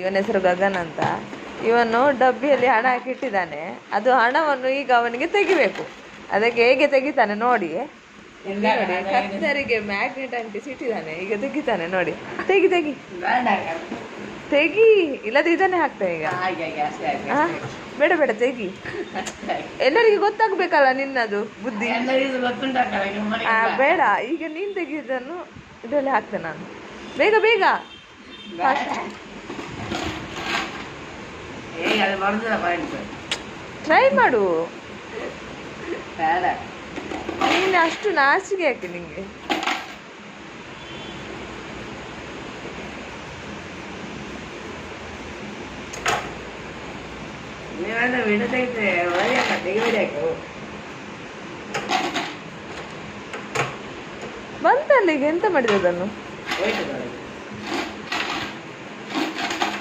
ಇವನ ಹೆಸರು ಗಗನ್ ಅಂತ. ಇವನು ಡಬ್ಬಿಯಲ್ಲಿ ಹಣ ಹಾಕಿಟ್ಟಿದ್ದಾನೆ. ಅದು ಹಣವನ್ನು ಈಗ ಅವನಿಗೆ ತೆಗಿಬೇಕು. ಅದಕ್ಕೆ ಹೇಗೆ ತೆಗಿತಾನೆ ನೋಡಿ. ನೋಡಿ, ಕತ್ತರಿಗೆ ಮ್ಯಾಗ್ನೆಟ್ ಅಂಟಿಸಿ ಇಟ್ಟಿದ್ದಾನೆ. ಈಗ ತೆಗಿತಾನೆ ನೋಡಿ. ತೆಗಿ ತೆಗಿ ತೆಗಿ, ಇಲ್ಲದ ಇದನ್ನೇ ಹಾಕ್ತೇನೆ ಈಗ. ಬೇಡ ಬೇಡ ತೆಗಿ, ಎಲ್ಲರಿಗೆ ಗೊತ್ತಾಗ್ಬೇಕಲ್ಲ ನಿನ್ನದು ಬುದ್ಧಿ. ಬೇಡ, ಈಗ ನೀನ್ ತೆಗಿಯೋದನ್ನು ಇದರಲ್ಲಿ ಹಾಕ್ತೇನೆ ನಾನು. ಬೇಗ ಬೇಗ ಟ್ರೈ ಮಾಡು. ನೀನು ಅಷ್ಟು ನಾಚಿಕೆ ಯಾಕೆ ನಿಂಗೆ? ಬಂತಲ್ಲ ಈಗ, ಎಂತ ಮಾಡಿದೆ ಅದನ್ನು?